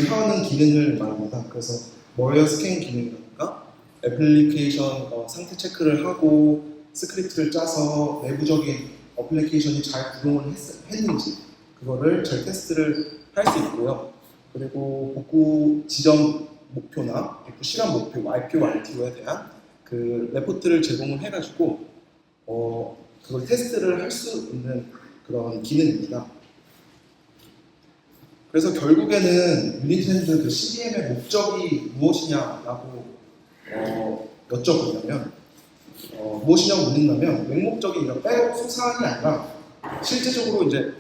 하는 기능을 말합니다. 그래서 머리어 스캔 기능이라든가 애플리케이션 상태 체크를 하고 스크립트를 짜서 내부적인 어플리케이션이 잘 구동을 했는지 그거를 잘 테스트를 할 수 있고요. 그리고 복구 지점 목표나 복구 시간 목표, RPO, RTO에 대한 레포트를 제공을 해가지고 그걸 테스트를 할 수 있는 그런 기능입니다. 그래서 결국에는 유니트랜드 CDM의 목적이 무엇이냐라고 여쭤보냐면 무엇이냐고 묻는다면 맹목적인 이런 백업 소사안이 아니라 실제적으로 이제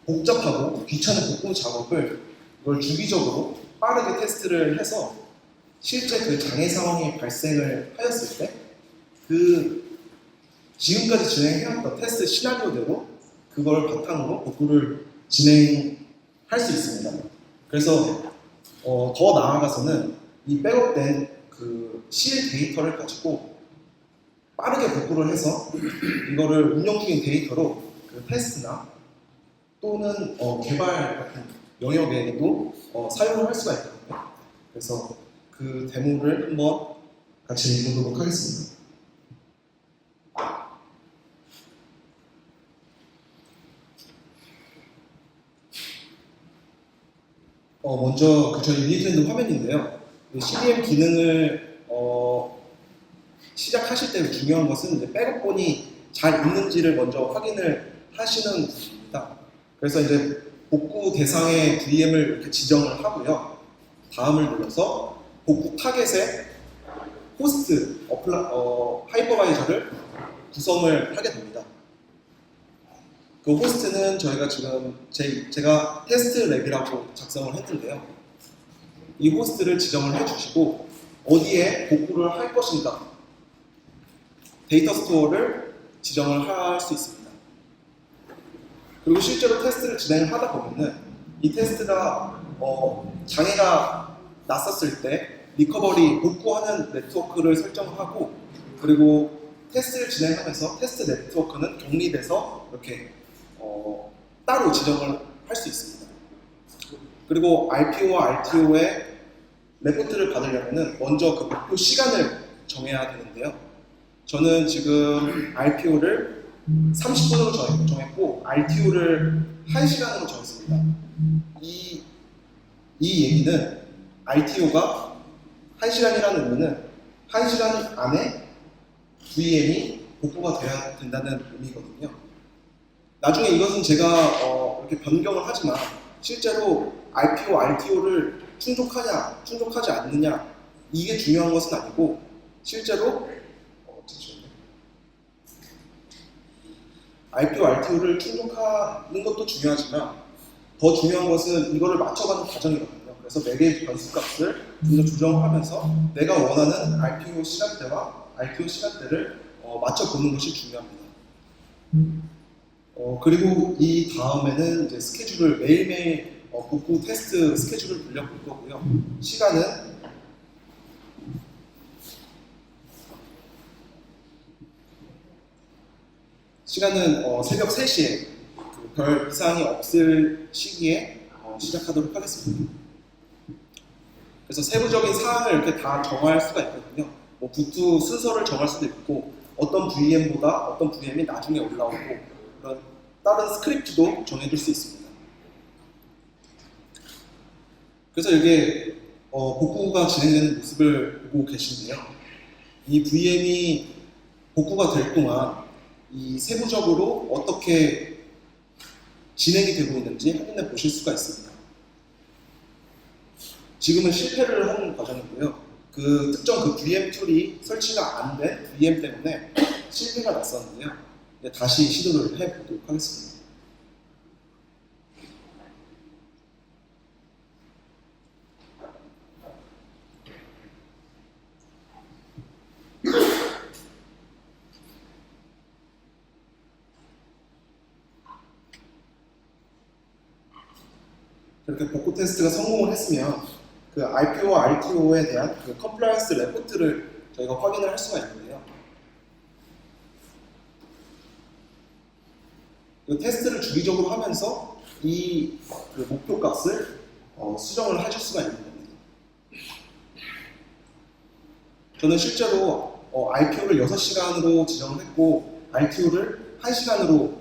복잡하고 귀찮은 복구 작업을 이걸 주기적으로 빠르게 테스트를 해서 실제 장애 상황이 발생을 하였을 때 지금까지 진행해왔던 테스트 시나리오대로 그걸 바탕으로 복구를 진행할 수 있습니다. 그래서 더 나아가서는 이 백업된 CL 데이터를 가지고 빠르게 복구를 해서 이거를 운영 중인 데이터로 테스트나 또는 개발 같은 영역에도 사용을 할 수가 있거든요. 그래서 데모를 한번 같이 보도록 하겠습니다. 먼저 저희 유니트랜드 화면인데요. CDM 기능을 시작하실 때 중요한 것은 이제 백업본이 잘 있는지를 먼저 확인을 하시는 부분입니다. 그래서 이제 복구 대상의 VM을 이렇게 지정을 하고요. 다음을 눌러서 복구 타겟의 호스트 하이퍼바이저를 구성을 하게 됩니다. 그 호스트는 저희가 지금 제가 테스트 랩이라고 작성을 했는데요. 이 호스트를 지정을 해주시고 어디에 복구를 할 것인가 데이터 스토어를 지정을 할 수 있습니다. 그리고 실제로 테스트를 진행하다 보면은 이 테스트가 장애가 났었을 때 리커버리 복구하는 네트워크를 설정하고 그리고 테스트를 진행하면서 테스트 네트워크는 격리돼서 이렇게 따로 지정을 할 수 있습니다. 그리고 RPO와 RTO의 레포트를 받으려면 먼저 그 목표 시간을 정해야 되는데요. 저는 지금 RPO를 30분으로 정했고 RTO를 1시간으로 정했습니다. 이 얘기는 RTO가 1시간이라는 의미는 1시간 안에 VM이 복구가 돼야 된다는 의미거든요. 나중에 이것은 제가 이렇게 변경을 하지만 실제로 RPO, RTO를 충족하냐, 충족하지 않느냐 이게 중요한 것은 아니고 실제로 RPO, RTO를 충족하는 것도 중요하지만 더 중요한 것은 이거를 맞춰가는 과정이거든요. 그래서 매개의 변수값을 좀 더 조정하면서 내가 원하는 RPO 시간대와 RTO 시간대를 맞춰보는 것이 중요합니다. 그리고 이 다음에는 이제 스케줄을 매일매일 복구 테스트 스케줄을 돌려볼 거고요. 시간은 새벽 3시에 별 이상이 없을 시기에 시작하도록 하겠습니다. 그래서 세부적인 사항을 이렇게 다 정할 수가 있거든요. 뭐 부트 순서를 정할 수도 있고 어떤 VM보다 어떤 VM이 나중에 올라오고 그런 다른 스크립트도 정해줄 수 있습니다. 그래서 이게 복구가 진행되는 모습을 보고 계신데요. 이 VM이 복구가 될 동안 이 세부적으로 어떻게 진행이 되고 있는지 확인해 보실 수가 있습니다. 지금은 실패를 하는 과정이고요. 그 특정 VM 툴이 설치가 안 된 VM 때문에 실패가 났었는데요. 다시 시도를 해보도록 하겠습니다. 이렇게 복구 테스트가 성공을 했으면 그 RPO와 RTO에 대한 그 컴플라이언스 레포트를 저희가 확인을 할 수가 있는데요. 그 테스트를 주기적으로 하면서 이 그 목표 값을 수정을 해줄 수가 있는 겁니다. 저는 실제로 RPO를 6시간으로 지정을 했고 RTO를 1시간으로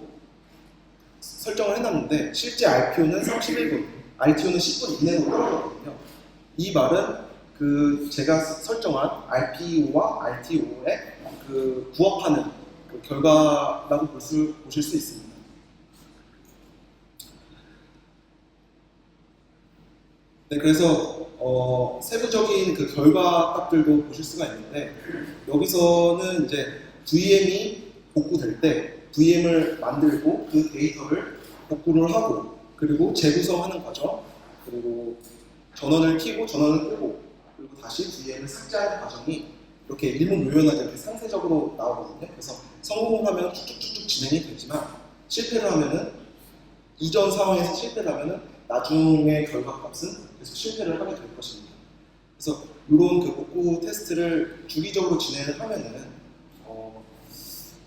설정을 해놨는데 실제 RPO는 31분, RTO는 10분 이내로 떨어졌거든요. 이 말은 그 제가 설정한 RPO와 RTO에 그 부합하는 그 결과라고 보실 수 있습니다. 네, 그래서 세부적인 그 결과 값들도 보실 수가 있는데 여기서는 이제 VM이 복구될 때 VM을 만들고 그 데이터를 복구를 하고 그리고 재구성하는 과정 그리고 전원을 켜고 전원을 끄고 그리고 다시 VM을 삭제하는 과정이 이렇게 일목요연하게 이렇게 상세적으로 나오거든요. 그래서 성공을 하면 쭉쭉쭉쭉 진행이 되지만 실패를 하면은 이전 상황에서 실패를 하면은 나중의 결과값은 계속 실패를 하게 될 것입니다. 그래서 이런 그 복구 테스트를 주기적으로 진행을 하면은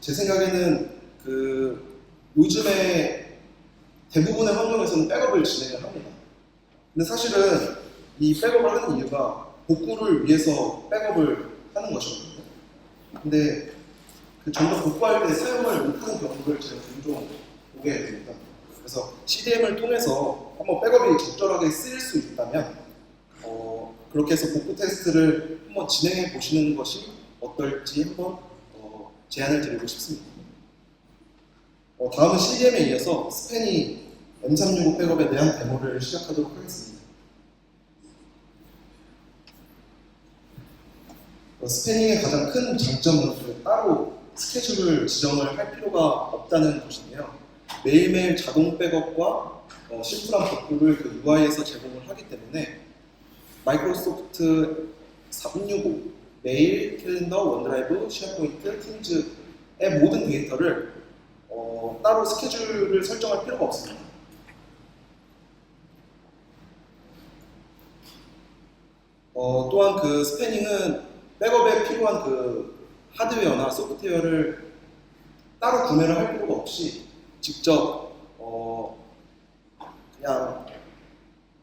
제 생각에는 그 요즘에 대부분의 환경에서는 백업을 진행을 합니다. 근데 사실은 이 백업을 하는 이유가 복구를 위해서 백업을 하는 것이거든요. 근데 그 전부 복구할 때 사용을 못하는 경우를 제가 종종 보게 됩니다. 그래서 CDM을 통해서 한번 백업이 적절하게 쓰일 수 있다면 그렇게 해서 복구 테스트를 한번 진행해 보시는 것이 어떨지 한번 제안을 드리고 싶습니다. 다음은 CDM에 이어서 스패니 M365 백업에 대한 데모를 시작하도록 하겠습니다. 스패닝의 가장 큰 장점은 따로 스케줄을 지정을 할 필요가 없다는 것인데요. 매일매일 자동 백업과 심플한 복구를 그 UI에서 제공을 하기 때문에 마이크로소프트 365, 메일, 캘린더, 원드라이브, 쉐어포인트, 팀즈의 모든 데이터를 따로 스케줄을 설정할 필요가 없습니다. 또한 그 스패닝은 백업에 필요한 그 하드웨어나 소프트웨어를 따로 구매를 할 필요가 없이 직접 그냥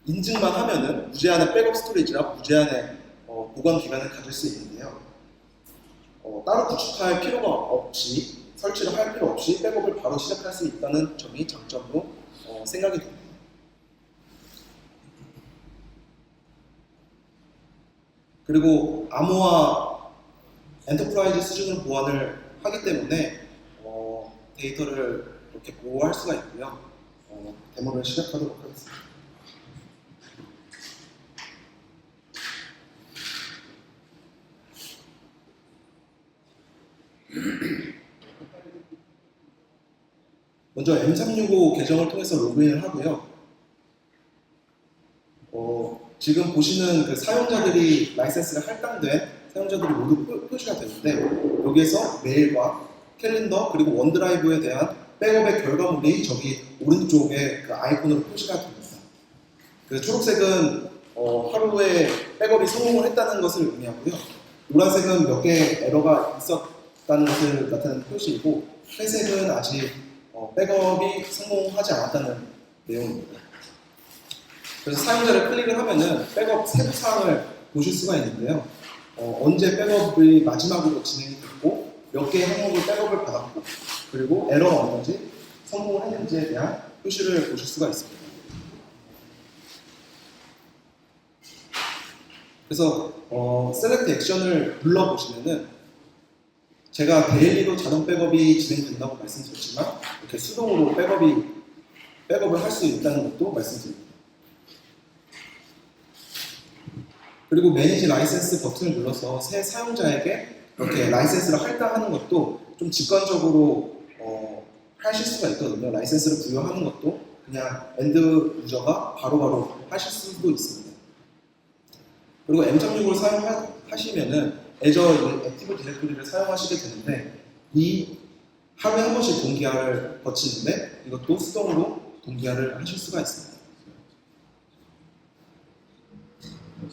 인증만 하면은 무제한의 백업 스토리지랑 무제한의 보관 기간을 가질 수 있는데요. 따로 구축할 필요가 없이 설치를 할 필요 없이 백업을 바로 시작할 수 있다는 점이 장점으로 생각이 듭니다. 그리고 암호화 엔터프라이즈 수준으로 보안을 하기 때문에 데이터를 이렇게 보호할 수가 있고요. 데모를 시작하도록 하겠습니다. 먼저 M365 계정을 통해서 로그인을 하고요. 지금 보시는 그 사용자들이 라이센스가 할당된 사용자들이 모두 표시가 되는데 여기에서 메일과 캘린더 그리고 원드라이브에 대한 백업의 결과물이 저기 오른쪽에 그 아이콘으로 표시가 됩니다. 그 초록색은 하루에 백업이 성공을 했다는 것을 의미하고요. 노란색은 몇 개의 에러가 있었다는 것을 나타내는 표시이고 회색은 아직 백업이 성공하지 않았다는 내용입니다. 그래서 사용자를 클릭을 하면은 백업 세부 사항을 보실 수가 있는데요. 언제 백업이 마지막으로 진행이 됐고 몇 개의 항목을 백업을 받았고 그리고 에러가 없는지 성공을 했는지에 대한 표시를 보실 수가 있습니다. 그래서 셀렉트 액션을 눌러보시면은 제가 데일리로 자동 백업이 진행된다고 말씀드렸지만 이렇게 수동으로 백업을 할 수 있다는 것도 말씀드립니다. 그리고 매니지 라이센스 버튼을 눌러서 새 사용자에게 이렇게 라이센스를 할당하는 것도 좀 직관적으로 하실 수가 있거든요. 라이센스를 부여하는 것도 그냥 엔드 유저가 바로바로 하실 수도 있습니다. 그리고 M365를 사용하시면은 애저 액티브 디렉토리를 사용하시게 되는데 이 하루에 한 번씩 동기화를 거치는데 이것도 수동으로 동기화를 하실 수가 있습니다.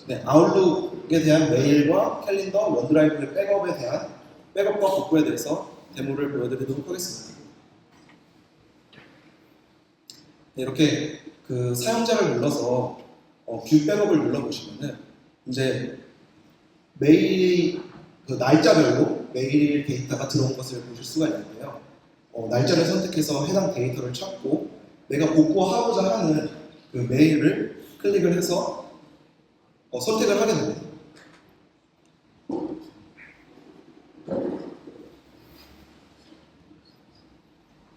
네, 아웃룩에 대한 메일과 캘린더, 원드라이브의 백업에 대한 백업과 복구에 대해서 데모를 보여드리도록 하겠습니다. 네, 이렇게 그 사용자를 눌러서 뷰 백업을 눌러보시면은 이제 메일이 그 날짜별로 메일 데이터가 들어온 것을 보실 수가 있는데요. 날짜를 선택해서 해당 데이터를 찾고 내가 복구하고자 하는 그 메일을 클릭을 해서 선택을 하게 됩니다.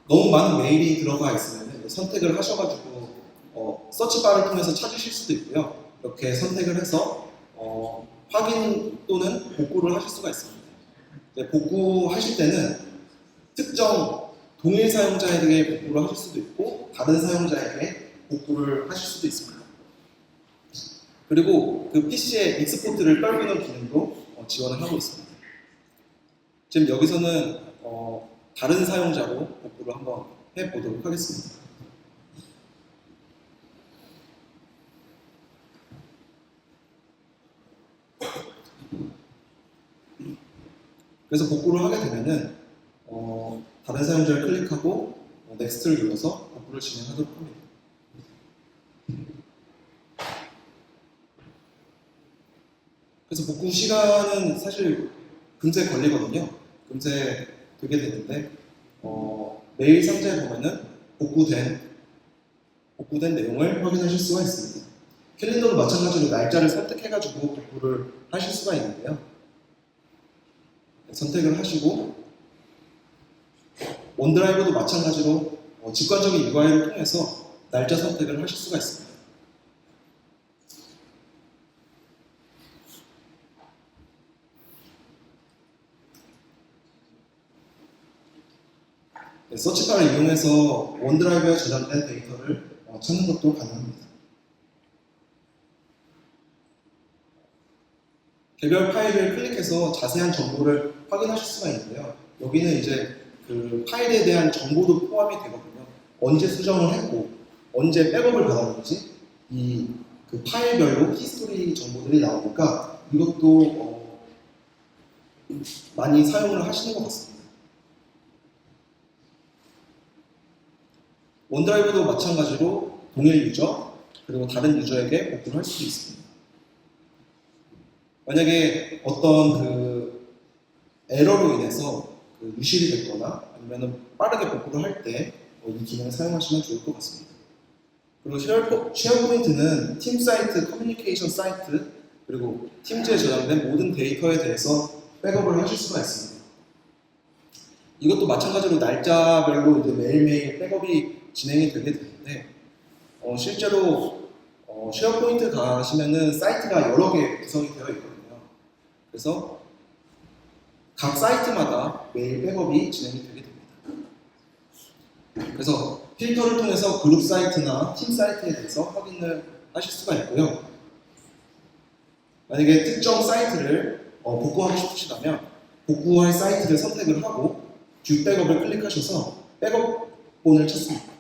너무 많은 메일이 들어가 있으면 선택을 하셔가지고 서치바를 통해서 찾으실 수도 있고요. 이렇게 선택을 해서 확인 또는 복구를 하실 수가 있습니다. 복구하실 때는 특정 동일 사용자에게 복구를 하실 수도 있고 다른 사용자에게 복구를 하실 수도 있습니다. 그리고 그 PC의 익스포트를 떨구는 기능도 지원을 하고 있습니다. 지금 여기서는 다른 사용자로 복구를 한번 해보도록 하겠습니다. 그래서 복구를 하게 되면은 다른 사용자를 클릭하고 넥스트를 눌러서 복구를 진행하도록 합니다. 그래서 복구 시간은 사실 금세 걸리거든요. 금세 되게 되는데 메일 상자에 보면은 복구된 내용을 확인하실 수가 있습니다. 캘린더도 마찬가지로 날짜를 선택해가지고 복구를 하실 수가 있는데요. 선택을 하시고 원드라이브도 마찬가지로 직관적인 UI를 통해서 날짜 선택을 하실 수가 있습니다. 네, 서치바를 이용해서 원드라이브에 저장된 데이터를 찾는 것도 가능합니다. 개별 파일을 클릭해서 자세한 정보를 확인하실 수가 있는데요. 여기는 이제 그 파일에 대한 정보도 포함이 되거든요. 언제 수정을 했고, 언제 백업을 받았는지, 이 그 파일별로 히스토리 정보들이 나오니까 이것도 많이 사용을 하시는 것 같습니다. 원드라이브도 마찬가지로 동일 유저 그리고 다른 유저에게 복구를 할 수도 있습니다. 만약에 어떤 그 에러로 인해서 그 유실이 됐거나 아니면 빠르게 복구를 할 때 이 기능을 사용하시면 좋을 것 같습니다. 그리고 쉐어포인트는 팀 사이트, 커뮤니케이션 사이트, 그리고 팀즈에 저장된 모든 데이터에 대해서 백업을 하실 수가 있습니다. 이것도 마찬가지로 날짜별로 이제 매일매일 백업이 진행이 되게 되는데, 실제로 쉐어포인트 가시면은 사이트가 여러 개 구성이 되어 있거든요. 그래서 각 사이트마다 매일 백업이 진행이 되게 됩니다. 그래서 필터를 통해서 그룹 사이트나 팀 사이트에 대해서 확인을 하실 수가 있고요. 만약에 특정 사이트를 복구하고 싶으시다면 복구할 사이트를 선택을 하고 뷰 백업을 클릭하셔서 백업본을 찾습니다.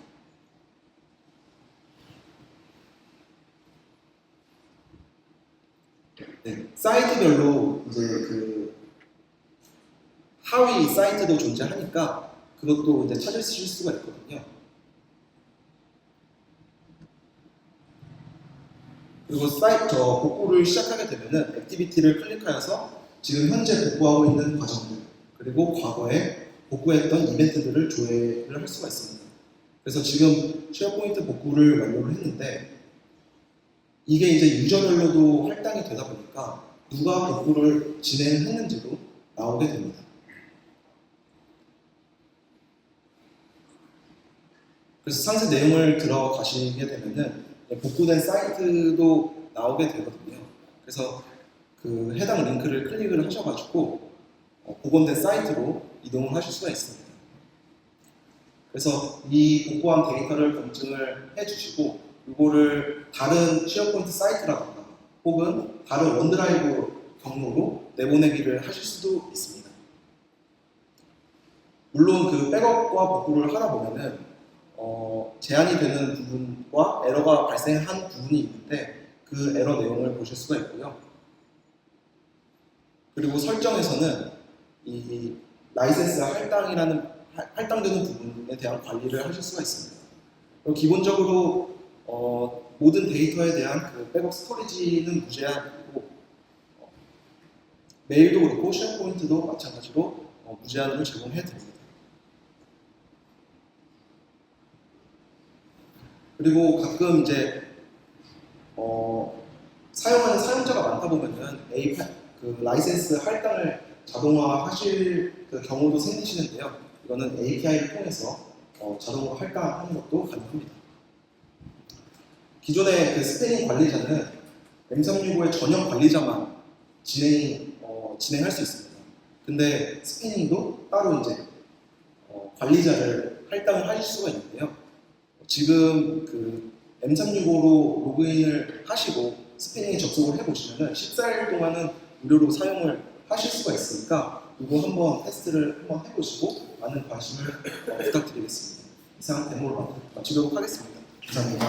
네, 사이트별로 이제 그 하위 사이트도 존재하니까 그것도 이제 찾으실 수가 있거든요. 그리고 복구를 시작하게 되면은 액티비티를 클릭하여서 지금 현재 복구하고 있는 과정들 그리고 과거에 복구했던 이벤트들을 조회를 할 수가 있습니다. 그래서 지금 쉐어포인트 복구를 완료를 했는데 이게 이제 유저별로도 할당이 되다 보니까 누가 복구를 진행했는지도 나오게 됩니다. 그래서 상세 내용을 들어가시게 되면은 복구된 사이트도 나오게 되거든요. 그래서 그 해당 링크를 클릭을 하셔가지고 복원된 사이트로 이동을 하실 수가 있습니다. 그래서 이 복구한 데이터를 검증을 해주시고 이거를 다른 쉐어포인트 사이트라든가 혹은 다른 원드라이브 경로로 내보내기를 하실 수도 있습니다. 물론 그 백업과 복구를 하다 보면은 제한이 되는 부분과 에러가 발생한 부분이 있는데 그 에러 내용을 보실 수가 있고요. 그리고 설정에서는 이 라이센스 할당되는 부분에 대한 관리를 하실 수가 있습니다. 그리고 기본적으로 모든 데이터에 대한 그 백업 스토리지는 무제한이고 메일도 그렇고 쉐어포인트도 마찬가지로 무제한으로 제공해 드립니다. 그리고 가끔 이제 사용하는 사용자가 많다 보면은 그 라이센스 할당을 자동화하실 그 경우도 생기시는데요. 이거는 API를 통해서 자동으로 할당하는 것도 가능합니다. 기존의 그 스패닝 관리자는 M365의 전용 관리자만 진행할 수 있습니다. 근데 스패닝도 따로 이제 관리자를 할당을 하실 수가 있는데요. 지금 그 M365로 로그인을 하시고 스패닝에 접속을 해보시면 14일 동안은 무료로 사용을 하실 수가 있으니까 이거 한번 테스트를 한번 해보시고 많은 관심을 부탁드리겠습니다. 이상 데모를 마치도록 하겠습니다. 감사합니다.